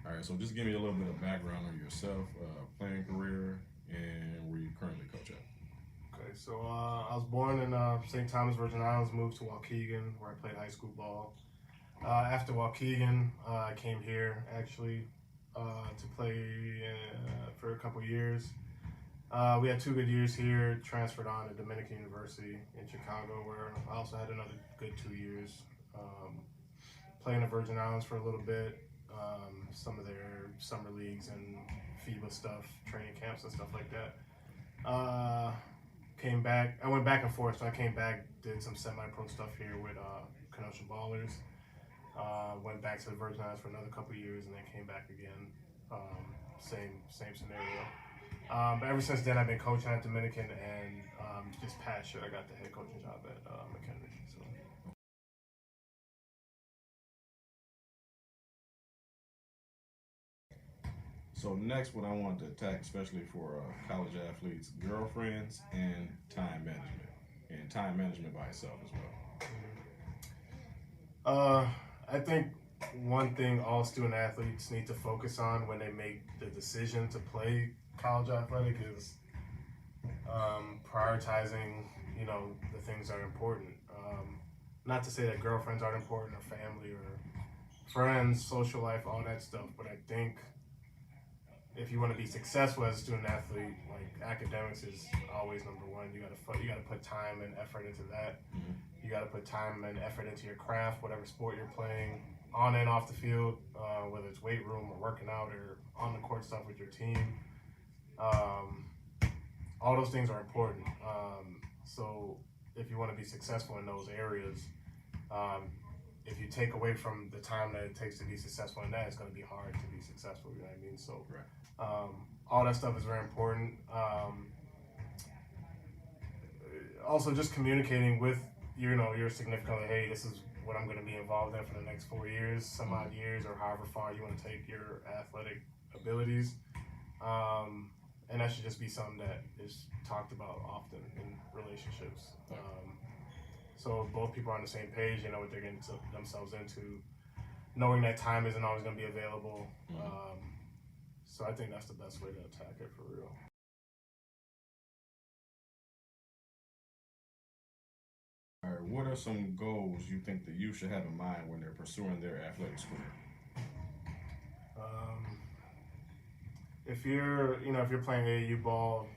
All right, so just give me a little bit of background on yourself, playing career, and where you currently coach at. Okay, so I was born in St. Thomas, Virgin Islands, moved to Waukegan, where I played high school ball. After Waukegan, I came here actually to play for a couple years. We had 2 good years here, transferred on to Dominican University in Chicago, where I also had another good 2 years. Um, Playing the Virgin Islands for a little bit, some of their summer leagues and FIBA stuff, training camps and stuff like that. Uh, Came back. I went back and forth, so I came back, did some semi-pro stuff here with Kenosha Ballers. Went back to the Virgin Islands for another couple years, and then came back again. Same scenario. But ever since then, I've been coaching at Dominican, and just past year, I got the head coaching job at McHenry. So. So next, what I want to attack, especially for college athletes, girlfriends and time management by itself as well. Uh, I think one thing all student athletes need to focus on when they make the decision to play college athletic is prioritizing, the things that are important. Not to say that girlfriends aren't important, or family, or friends, social life, all that stuff, but I think if you want to be successful as a student athlete, like academics is always number one. You gotta put time and effort into that. Mm-hmm. You gotta put time and effort into your craft, whatever sport you're playing, on and off the field, whether it's weight room or working out or on the court stuff with your team. Um, all those things are important. So if you want to be successful in those areas, um, if you take away from the time that it takes to be successful in that, it's going to be hard to be successful. You know what I mean? So Right. all that stuff is very important. Also, just communicating with your significant other. Hey, this is what I'm going to be involved in for the next 4 years, some odd years, or however far you want to take your athletic abilities. And that should just be something that is talked about often in relationships. So both people are on the same page, they know what they're getting themselves into, knowing that time isn't always going to be available. So I think that's the best way to attack it for real. All right, what are some goals you think the youth should have in mind when they're pursuing their athletics career? Um, if you're playing AAU ball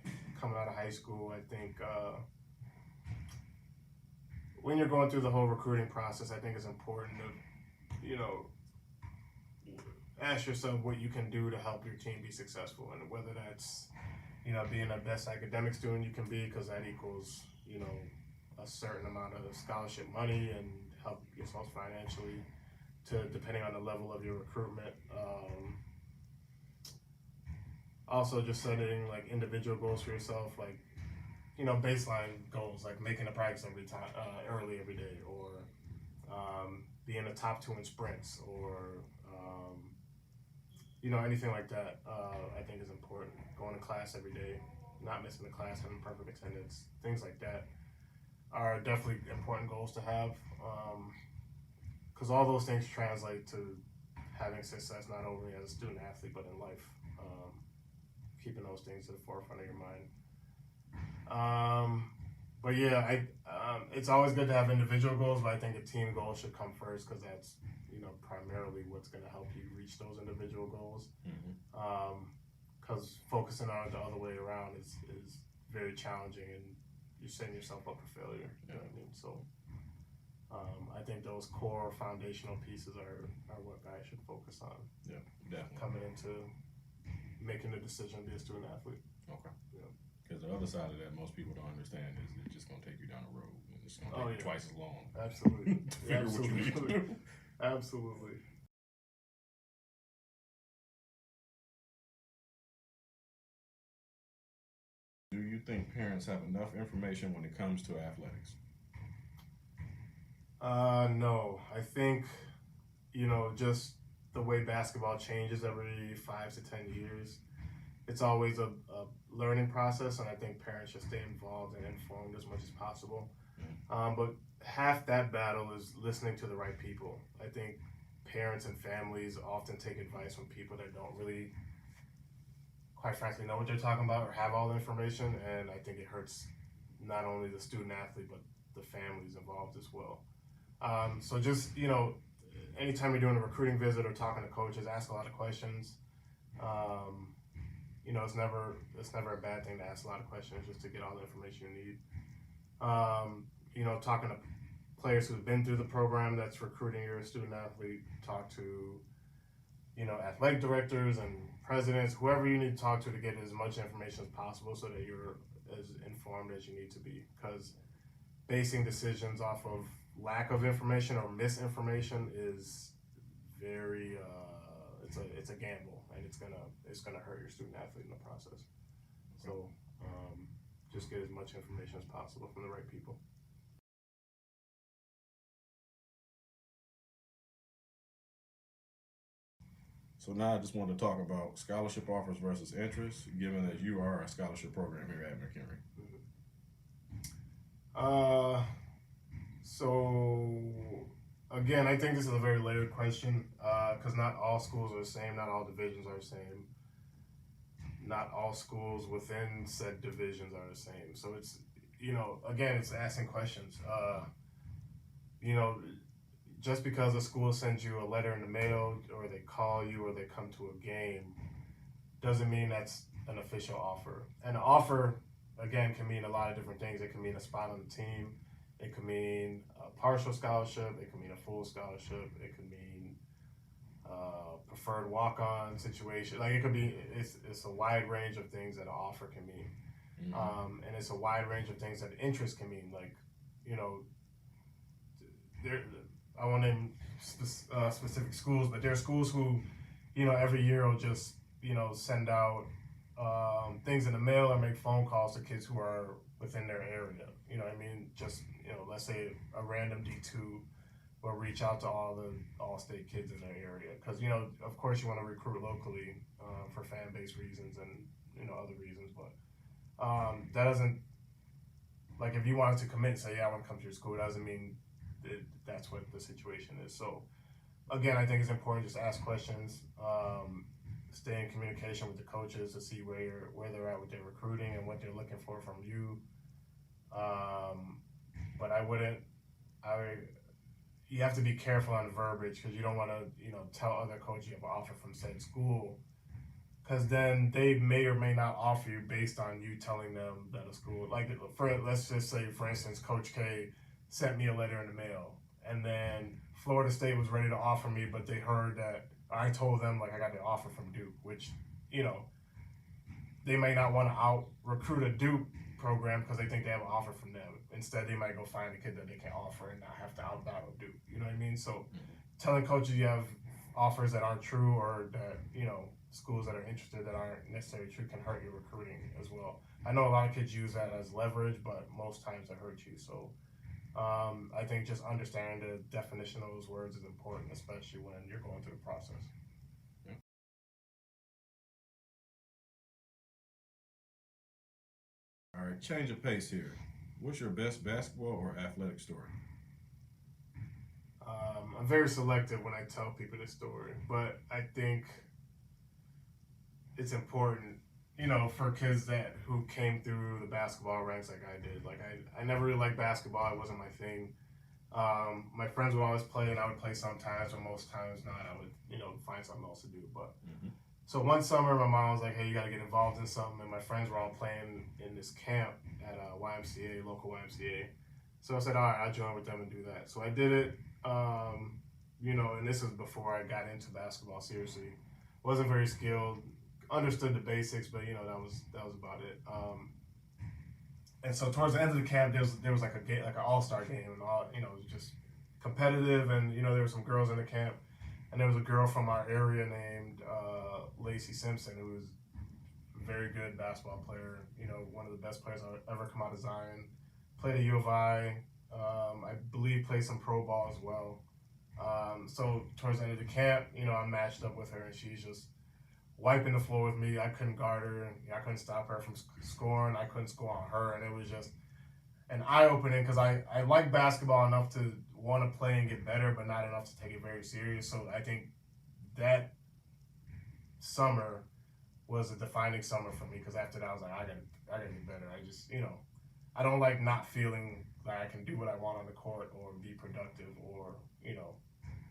coming out of high school, I think when you're going through the whole recruiting process, I think it's important to ask yourself what you can do to help your team be successful, and whether that's being the best academic student you can be, because that equals a certain amount of scholarship money and help yourself financially, to depending on the level of your recruitment. Also, just setting like individual goals for yourself, like baseline goals, like making a practice early every day, or being a top 2 in sprints, or anything like that. I think is important. Going to class every day, not missing the class, having perfect attendance, things like that are definitely important goals to have, because all those things translate to having success not only as a student athlete but in life. Keeping those things to the forefront of your mind. But yeah, it's always good to have individual goals, but I think a team goal should come first, because that's primarily what's going to help you reach those individual goals. Because focusing on it the other way around is very challenging, and you're setting yourself up for failure. You know what I mean? So I think those core foundational pieces are what guys should focus on. Yeah, definitely. Coming into making the decision to be a student athlete. Okay. Yeah. Because the other side of that, most people don't understand, is it's just going to take you down the road, and it's going to take you twice as long. Absolutely. To figure what you need to do. Absolutely. Do you think parents have enough information when it comes to athletics? No. I think, just the way basketball changes every 5 to 10 years, it's always a learning process, and I think parents should stay involved and informed as much as possible. But half that battle is listening to the right people. I think parents and families often take advice from people that don't really, quite frankly, know what they're talking about or have all the information, and I think it hurts not only the student athlete but the families involved as well. So just, anytime you're doing a recruiting visit or talking to coaches, ask a lot of questions. It's never a bad thing to ask a lot of questions just to get all the information you need. Talking to players who've been through the program that's recruiting your student athlete, talk to, athletic directors and presidents, whoever you need to talk to get as much information as possible so that you're as informed as you need to be. Because basing decisions off of lack of information or misinformation is very, it's a gamble, and it's gonna hurt your student athlete in the process. So just get as much information as possible from the right people. So now I just want to talk about scholarship offers versus interest, given that you are a scholarship program here at McHenry. So again, I think this is a very layered question because not all schools are the same, not all divisions are the same, not all schools within said divisions are the same. So it's, again, it's asking questions. Just because a school sends you a letter in the mail or they call you or they come to a game doesn't mean that's an official offer. And an offer, again, can mean a lot of different things. It can mean a spot on the team. It could mean a partial scholarship. It could mean a full scholarship. It could mean preferred walk-on situation. Like, it could be, it's a wide range of things that an offer can mean. Mm-hmm. And it's a wide range of things that interest can mean. Like, I won't name specific schools, but there are schools who, every year will just, send out things in the mail or make phone calls to kids who are within their area. You know what I mean? Just, let's say a random D2 will reach out to all the all-state kids in their area. Because, of course you want to recruit locally for fan-based reasons and, other reasons. But that doesn't, like, if you wanted to commit and say, yeah, I want to come to your school, it doesn't mean that's what the situation is. So again, I think it's important just to ask questions, stay in communication with the coaches to see where they're at with their recruiting and what they're looking for from you. But you have to be careful on the verbiage because you don't want to, tell other coaches you have an offer from said school, because then they may or may not offer you based on you telling them that a school, like, let's just say, for instance, Coach K sent me a letter in the mail, and then Florida State was ready to offer me, but they heard that I told them, like, I got the offer from Duke, which, they may not want to out-recruit a Duke program because they think they have an offer from them. Instead, they might go find a kid that they can offer and not have to out-battle Duke. You know what I mean? So telling coaches you have offers that aren't true or that, schools that are interested that aren't necessarily true can hurt your recruiting as well. I know a lot of kids use that as leverage, but most times it hurts you. So I think just understanding the definition of those words is important, especially when you're going through the process. Yeah. All right, change of pace here. What's your best basketball or athletic story? I'm very selective when I tell people this story, but I think it's important, for kids who came through the basketball ranks like I did. Like, I never really liked basketball. It wasn't my thing. My friends would always play, and I would play sometimes, but most times not. I would, find something else to do. But So one summer, my mom was like, hey, you got to get involved in something. And my friends were all playing in this camp at a YMCA, local YMCA. So I said, all right, I'll join with them and do that. So I did it, and this was before I got into basketball seriously. Wasn't very skilled. Understood the basics, but that was about it. And so towards the end of the camp, there was like a game, like an all-star game, and all, it was just competitive, and there were some girls in the camp, and there was a girl from our area named Lacey Simpson, who was a very good basketball player. One of the best players I've ever come out of Zion. Played at U of I believe played some pro ball as well. So towards the end of the camp, I matched up with her, and she's just wiping the floor with me. I couldn't guard her. I couldn't stop her from scoring. I couldn't score on her. And it was just an eye-opening because I like basketball enough to want to play and get better, but not enough to take it very serious. So I think that summer was a defining summer for me, because after that I was like, I gotta get better. I just, I don't like not feeling like I can do what I want on the court or be productive or,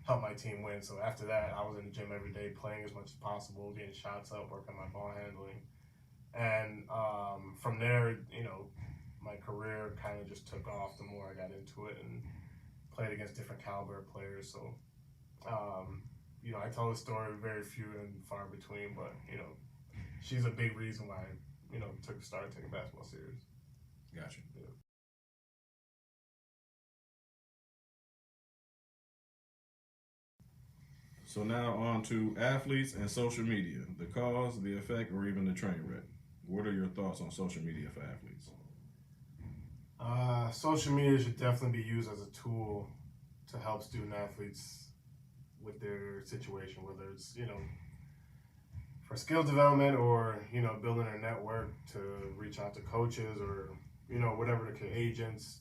help my team win. So after that, I was in the gym every day, playing as much as possible, getting shots up, working my ball handling. And from there, my career kind of just took off the more I got into it and played against different caliber players. So, I tell the story very few and far between, but, she's a big reason why I, started taking basketball serious. Gotcha. Yeah. So now on to athletes and social media, the cause, the effect, or even the train wreck. What are your thoughts on social media for athletes? Social media should definitely be used as a tool to help student athletes with their situation, whether it's, for skill development or, building a network to reach out to coaches or, whatever the case, agents,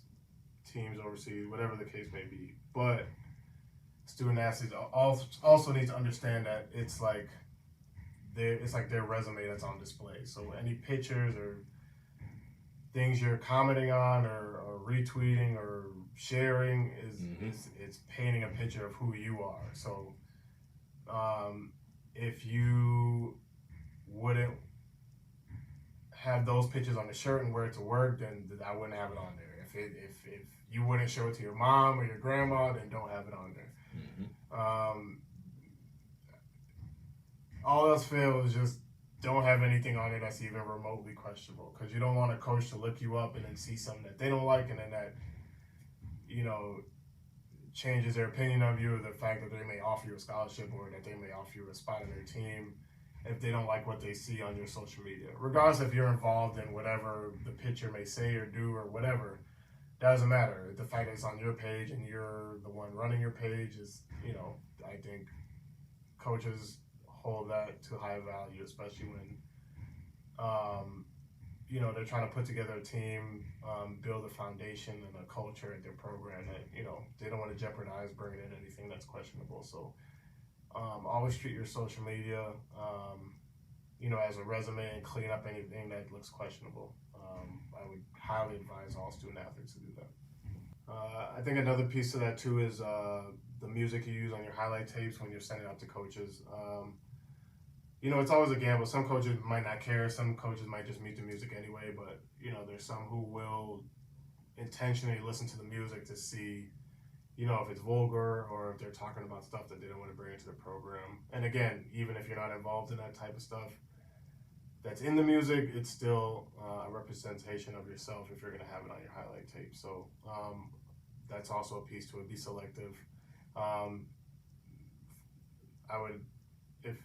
teams overseas, whatever the case may be. But student athletes also need to understand that it's like their resume that's on display. So any pictures or things you're commenting on or retweeting or sharing is it's painting a picture of who you are. So if you wouldn't have those pictures on the shirt and wear it to work, then I wouldn't have it on there. If you wouldn't show it to your mom or your grandma, then don't have it on there. All else fails, just don't have anything on it that's even remotely questionable, because you don't want a coach to look you up and then see something that they don't like, and then that changes their opinion of you, or the fact that they may offer you a scholarship or that they may offer you a spot on their team if they don't like what they see on your social media. Regardless if you're involved in whatever the picture may say or do or whatever, doesn't matter. The fact that it's on your page and you're the one running your page is, I think coaches hold that to high value, especially when, they're trying to put together a team, build a foundation and a culture at their program that, they don't want to jeopardize bringing in anything that's questionable. So always treat your social media, as a resume and clean up anything that looks questionable. I would highly advise all student athletes to do that. I think another piece of that too is the music you use on your highlight tapes when you're sending out to coaches. It's always a gamble. Some coaches might not care. Some coaches might just mute the music anyway. But, there's some who will intentionally listen to the music to see, if it's vulgar or if they're talking about stuff that they don't want to bring into the program. And again, even if you're not involved in that type of stuff that's in the music, it's still a representation of yourself if you're going to have it on your highlight tape. So that's also a piece to it. Be selective. I would, if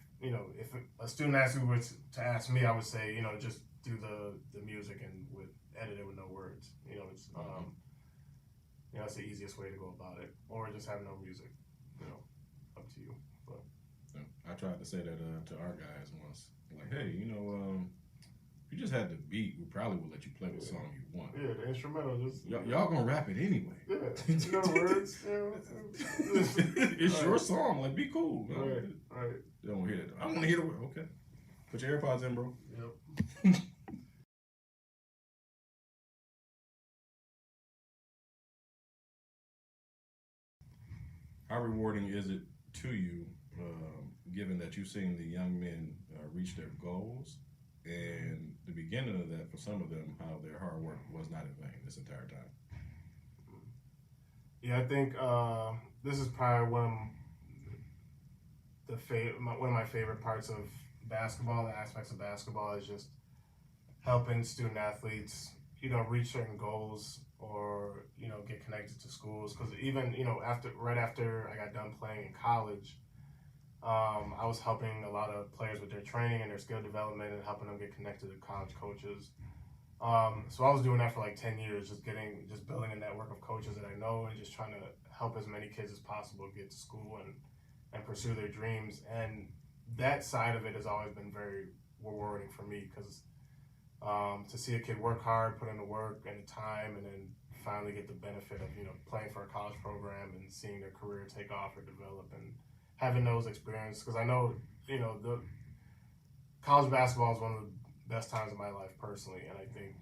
a student asked me to ask me, I would say, just do the music and edit it with no words. It's that's the easiest way to go about it. Or just have no music. Up to you. But I tried to say that to our guys once. Like, hey, if you just had the beat, we probably would let you play the song you want. Yeah, the instrumental just y'all gonna rap it anyway. Yeah, no words. It's your song. Like, be cool. Right. They don't hear that. I want to hear the word. Okay, put your AirPods in, bro. Yep. How rewarding is it to you, given that you've seen the young men reach their goals, and the beginning of that for some of them, how their hard work was not in vain this entire time? Yeah, I think this is probably one of my favorite parts of basketball. The aspects of basketball is just helping student athletes, reach certain goals or get connected to schools. Because even right after I got done playing in college, I was helping a lot of players with their training and their skill development and helping them get connected to college coaches. So I was doing that for like 10 years, just building a network of coaches that I know and just trying to help as many kids as possible get to school and pursue their dreams. And that side of it has always been very rewarding for me, because to see a kid work hard, put in the work and the time, and then finally get the benefit of, playing for a college program and seeing their career take off or develop and having those experiences. Because I know, the college basketball is one of the best times of my life personally. And I think,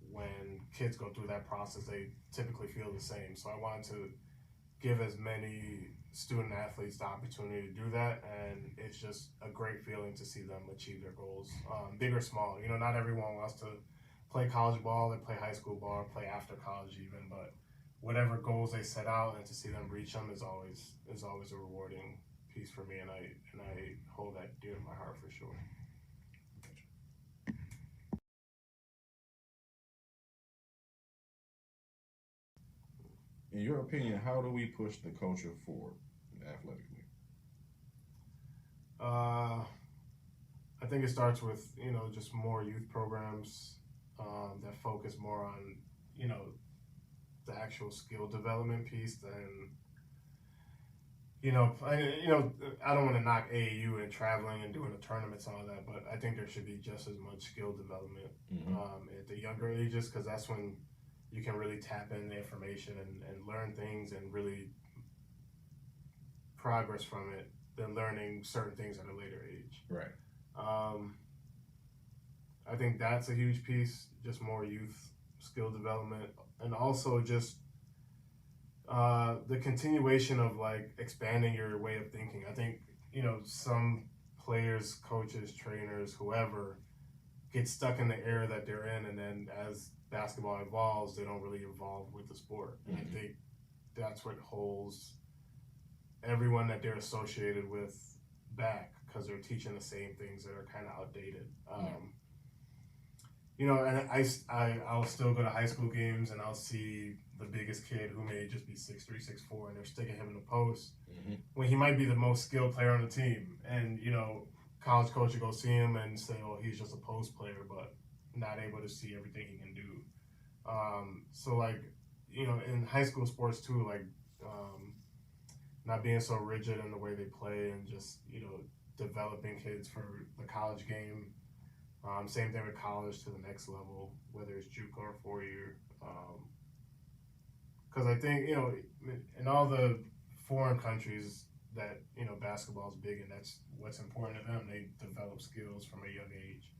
when kids go through that process, they typically feel the same. So I wanted to give as many student athletes the opportunity to do that, and it's just a great feeling to see them achieve their goals, big or small. Not everyone wants to play college ball or play high school ball or play after college even, but whatever goals they set out and to see them reach them is always a rewarding piece for me, and I hold that dear to my heart for sure. In your opinion, how do we push the culture forward athletically? I think it starts with just more youth programs that focus more on the actual skill development piece than I don't want to knock AAU and traveling and doing the tournaments and all that, but I think there should be just as much skill development at the younger ages, because that's when you can really tap into information and learn things and really progress from it than learning certain things at a later age. Right. I think that's a huge piece, just more youth skill development, and also just the continuation of like expanding your way of thinking. I think some players, coaches, trainers, whoever, get stuck in the era that they're in, and then as basketball evolves, they don't really evolve with the sport. And I think that's what holds everyone that they're associated with back, because they're teaching the same things that are kind of outdated. And I'll still go to high school games and I'll see the biggest kid who may just be 6'3", 6'4", and they're sticking him in the post when he might be the most skilled player on the team. And, college coach will go see him and say, oh, he's just a post player, but not able to see everything he can do. So in high school sports too, not being so rigid in the way they play and just, developing kids for the college game. Same thing with college to the next level, whether it's JUCO or 4-year. Because I think, in all the foreign countries that, basketball is big and that's what's important to them, they develop skills from a young age.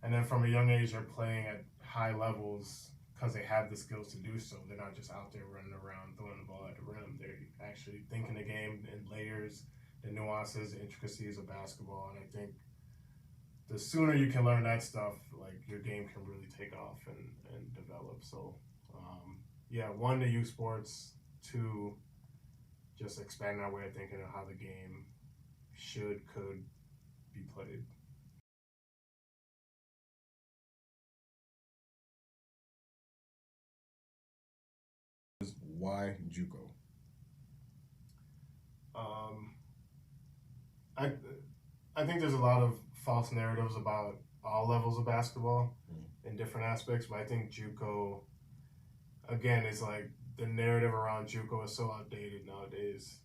And then from a young age, they're playing at high levels because they have the skills to do so. They're not just out there running around throwing the ball at the rim. They're actually thinking the game in layers, the nuances, the intricacies of basketball. And I think the sooner you can learn that stuff, your game can really take off and develop. So, one, to youth sports, two, just expanding our way of thinking of how the game could be played. Why JUCO? I think there's a lot of false narratives about all levels of basketball in different aspects, but I think JUCO, again, is the narrative around JUCO is so outdated nowadays.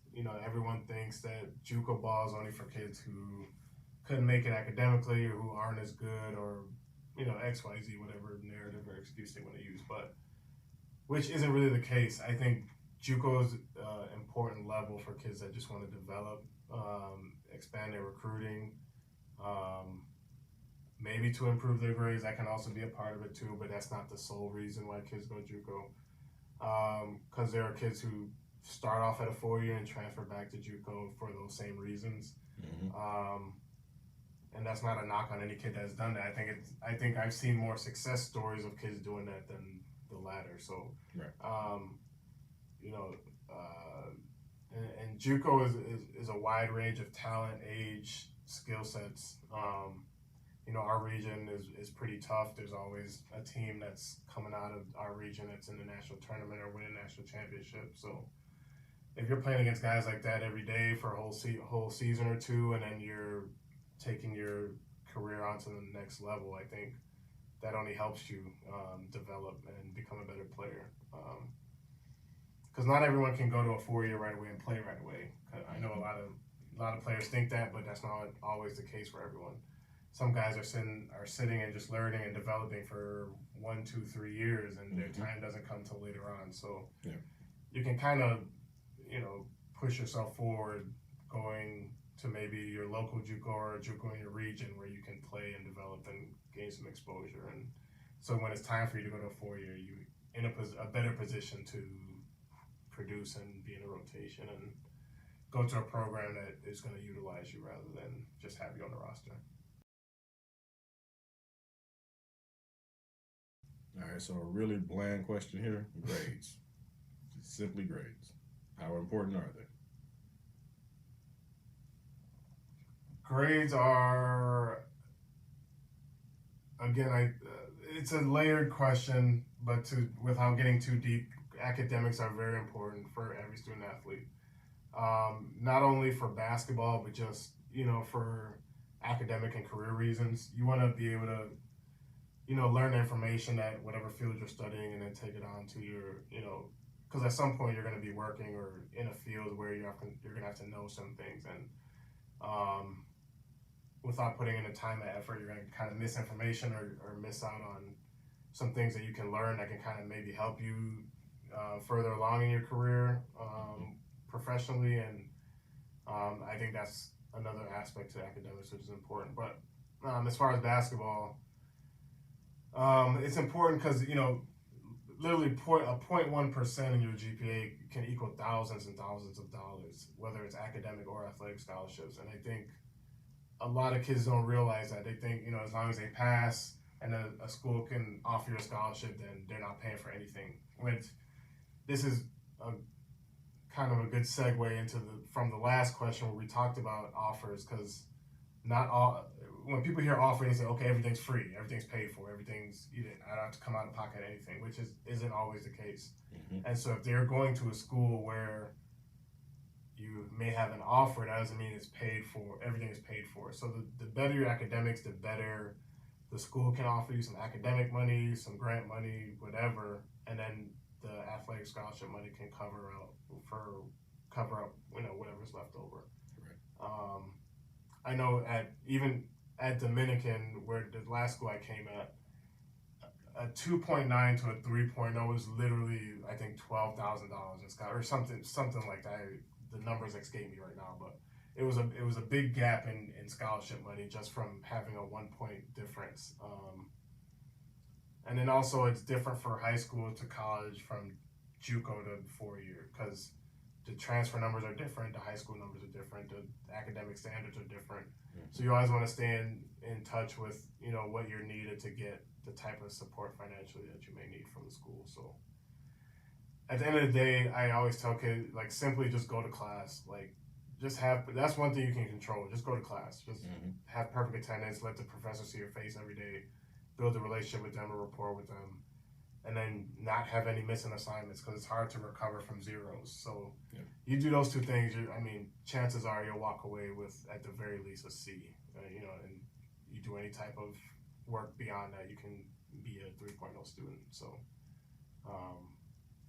Everyone thinks that JUCO ball is only for kids who couldn't make it academically or who aren't as good or, XYZ, whatever narrative or excuse they want to use, but which isn't really the case. I think JUCO is an important level for kids that just want to develop, expand their recruiting, maybe to improve their grades. That can also be a part of it too, but that's not the sole reason why kids go JUCO. Because there are kids who start off at a 4-year and transfer back to JUCO for those same reasons. And that's not a knock on any kid that's done that. I think I've seen more success stories of kids doing that than the latter. So, and JUCO is a wide range of talent, age, skill sets. Our region is pretty tough. There's always a team that's coming out of our region that's in the national tournament or winning national championship. So if you're playing against guys like that every day for a whole season or two, and then you're taking your career onto the next level, I think that only helps you develop and become a better player. Because not everyone can go to a 4-year right away and play right away. I know a lot of players think that, but that's not always the case for everyone. some guys are sitting and just learning and developing for 1, 2, 3 years, and their time doesn't come till later on. So you can kind of, push yourself forward, going to maybe your local JUCO or a JUCO in your region where you can play and develop and gain some exposure. And so when it's time for you to go to a 4-year, you're in a better position to produce and be in a rotation and go to a program that is going to utilize you rather than just have you on the roster. All right, so a really bland question here: grades. Just simply grades. How important are they? Grades are, again, it's a layered question, but without getting too deep, academics are very important for every student athlete. Not only for basketball, but just, for academic and career reasons. You want to be able to, learn information at whatever field you're studying and then take it on to your, because at some point you're going to be working or in a field where you're going to have to know some things. And without putting in the time and effort, you're going to kind of miss information or miss out on some things that you can learn that can kind of maybe help you further along in your career professionally. And I think that's another aspect to academics which is important. But as far as basketball, it's important because, literally a 0.1% in your GPA can equal thousands and thousands of dollars, whether it's academic or athletic scholarships. And I think a lot of kids don't realize that. They think, as long as they pass and a school can offer you a scholarship, then they're not paying for anything. This is kind of a good segue into from the last question where we talked about offers, because not all, when people hear offer, they say, okay, everything's free, everything's paid for, I don't have to come out of pocket anything, which isn't always the case. And so if they're going to a school where you may have an offer, that doesn't mean it's paid for, everything is paid for. So the better your academics, the better the school can offer you some academic money, some grant money, whatever, and then the athletic scholarship money can cover up whatever's left over. Right. I know even at Dominican, where the last school I came at, a 2.9 to a 3.0 was literally, I think, $12,000 in scholarship or something like that. The numbers escape me right now, but it was a big gap in scholarship money just from having a 1 point difference. And then also it's different for high school to college from JUCO to 4-year, because the transfer numbers are different, the high school numbers are different, the academic standards are different. So you always want to stay in touch with, what you're needed to get the type of support financially that you may need from the school. So at the end of the day, I always tell kids, simply just go to class. That's one thing you can control. Just go to class. Just have perfect attendance, let the professor see your face every day, build a relationship with them, a rapport with them, and then not have any missing assignments, because it's hard to recover from zeros. So you do those two things, chances are you'll walk away with, at the very least, a C. And you do any type of work beyond that, you can be a 3.0 student. So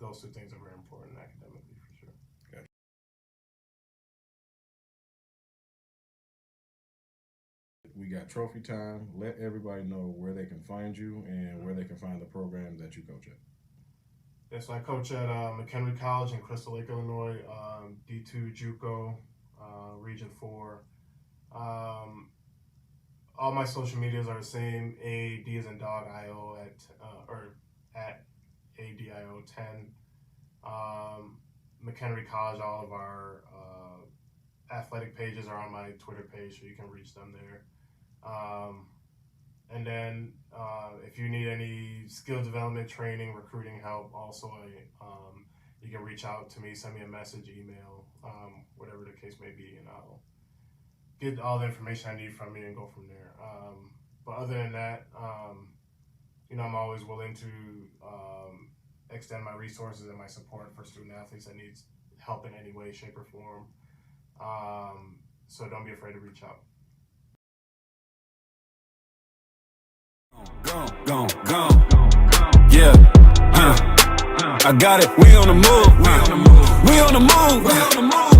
those two things are very important academically, for sure. Gotcha. We got trophy time. Let everybody know where they can find you and where they can find the program that you coach at. Yes, so I coach at McHenry College in Crystal Lake, Illinois, D2 JUCO, Region 4. All my social medias are the same: AD as in dog IO at ADIO10. McHenry College, all of our athletic pages are on my Twitter page, so you can reach them there. And then if you need any skill development training, recruiting help, also you can reach out to me, send me a message, email, whatever the case may be, and I'll get all the information I need from you and go from there. But other than that, I'm always willing to extend my resources and my support for student athletes that needs help in any way, shape, or form. So don't be afraid to reach out. Gone. Yeah. I got it. We on the move. We on the move.